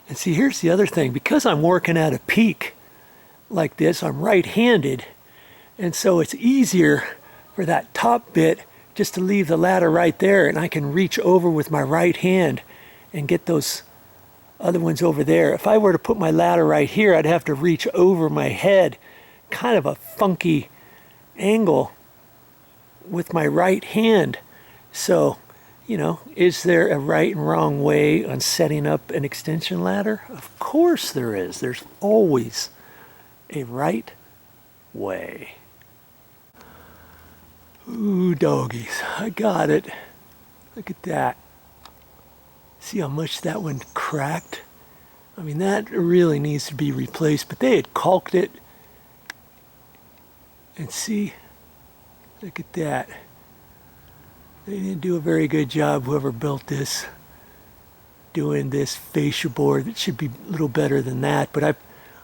And see, here's the other thing. Because I'm working at a peak like this, I'm right-handed. And so it's easier for that top bit just to leave the ladder right there, and I can reach over with my right hand and get those other ones over there. If I were to put my ladder right here, I'd have to reach over my head, kind of a funky angle with my right hand. So, you know, is there a right and wrong way on setting up an extension ladder? Of course there is. There's always a right way. Ooh, doggies, I got it. Look at that. See how much that one cracked? I mean, that really needs to be replaced, but they had caulked it. And see, look at that. They didn't do a very good job, whoever built this, doing this fascia board. It should be a little better than that, but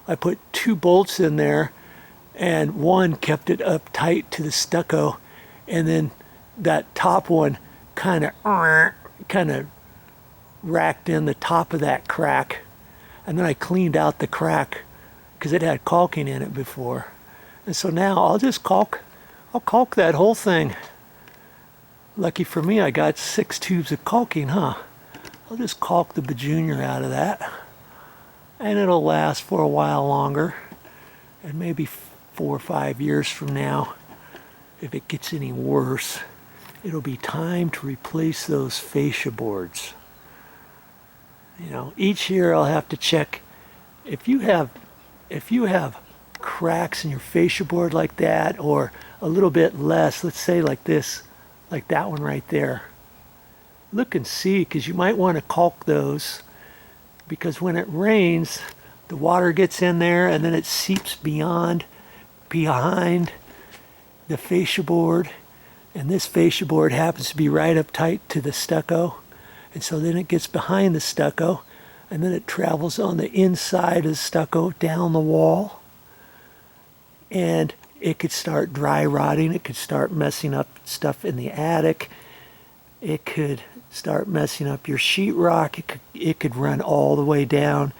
I put 2 bolts in there, and one kept it up tight to the stucco, and then that top one kind of racked in the top of that crack, and then I cleaned out the crack because it had caulking in it before. And so now I'll caulk that whole thing. Lucky for me, I got 6 tubes of caulking, huh? I'll just caulk the bajunior out of that, and it'll last for a while longer, and maybe 4 or 5 years from now, if it gets any worse, it'll be time to replace those fascia boards. You know, each year I'll have to check if you have cracks in your fascia board like that, or a little bit less, let's say like this, like that one right there. Look and see, because you might want to caulk those, because when it rains, the water gets in there and then it seeps behind the fascia board, and this fascia board happens to be right up tight to the stucco, and so then it gets behind the stucco, and then it travels on the inside of the stucco down the wall, and it could start dry rotting. It could start messing up stuff in the attic. It could start messing up your sheetrock. It could run all the way down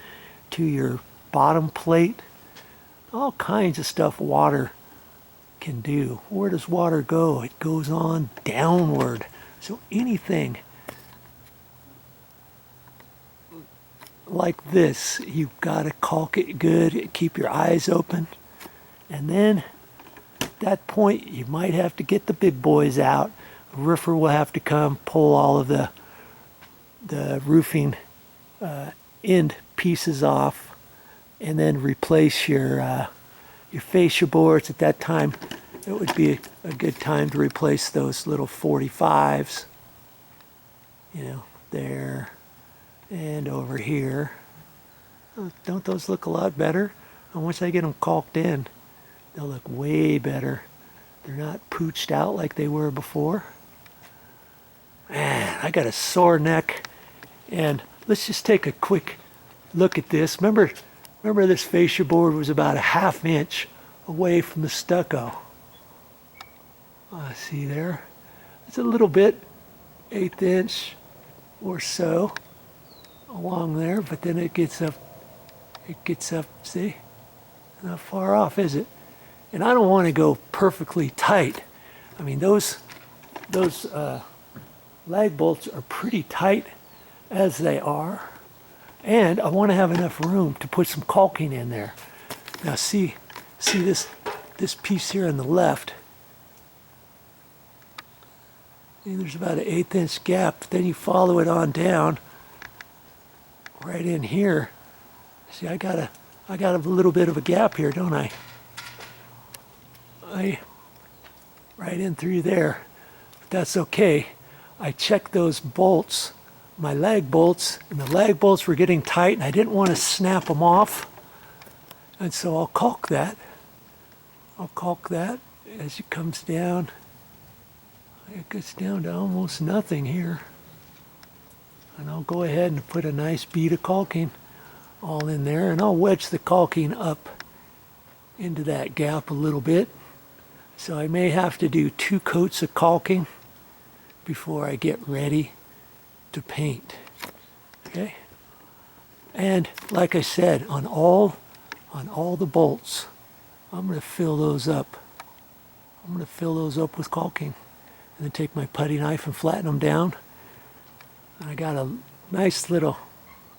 to your bottom plate. All kinds of stuff water can do. Where does water go? It goes on downward. So anything like this, you've got to caulk it good, keep your eyes open, and then at that point you might have to get the big boys out. A roofer will have to come pull all of the roofing end pieces off, and then replace your fascia boards. At that time, it would be a good time to replace those little 45s, you know, there and over here. Don't those look a lot better? And once I get them caulked in, they'll look way better. They're not pooched out like they were before. Man, I got a sore neck. And let's just take a quick look at this. Remember this fascia board was about a ½ inch away from the stucco. See there? It's a little bit, 1/8 inch or so along there, but then it gets up, see? Not far off, is it? And I don't want to go perfectly tight. I mean, those lag bolts are pretty tight as they are. And I want to have enough room to put some caulking in there. Now see this piece here on the left. And there's about an 1/8 inch gap. Then you follow it on down right in here. See, I got a little bit of a gap here, don't I? Right in through there. But that's okay. I checked those bolts, my lag bolts, and the lag bolts were getting tight, and I didn't want to snap them off. And so I'll caulk that. As it comes down. It gets down to almost nothing here. And I'll go ahead and put a nice bead of caulking all in there, and I'll wedge the caulking up into that gap a little bit. So I may have to do 2 coats of caulking before I get ready to paint. Okay? And like I said, on all the bolts, I'm going to fill those up. I'm going to fill those up with caulking. And then take my putty knife and flatten them down. And I got a nice little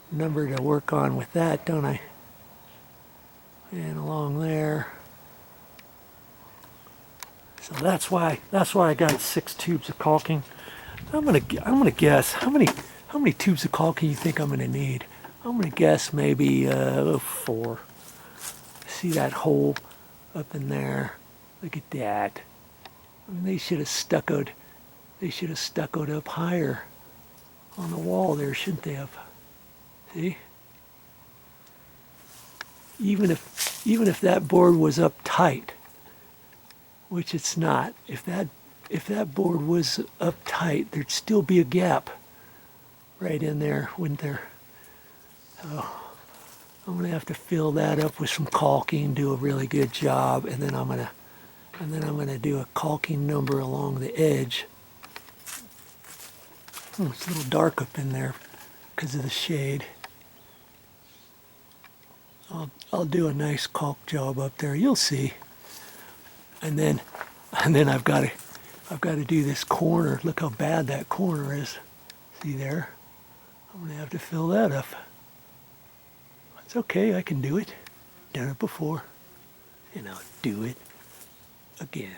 number to work on with that, don't I? And along there. So that's why I got 6 tubes of caulking. I'm gonna guess how many tubes of caulking you think I'm gonna need. I'm gonna guess maybe 4. See that hole up in there? Look at that. I mean, they should have stuccoed. They should have stuccoed up higher on the wall there, shouldn't they have? See? Even if that board was up tight, which it's not, if that board was up tight, there'd still be a gap right in there, wouldn't there? So I'm gonna have to fill that up with some caulking, do a really good job, and then I'm gonna do a caulking number along the edge. Oh, it's a little dark up in there because of the shade. I'll do a nice caulk job up there. You'll see. And then I've got to do this corner. Look how bad that corner is. See there? I'm gonna have to fill that up. It's okay. I can do it. Done it before, and I'll do it again.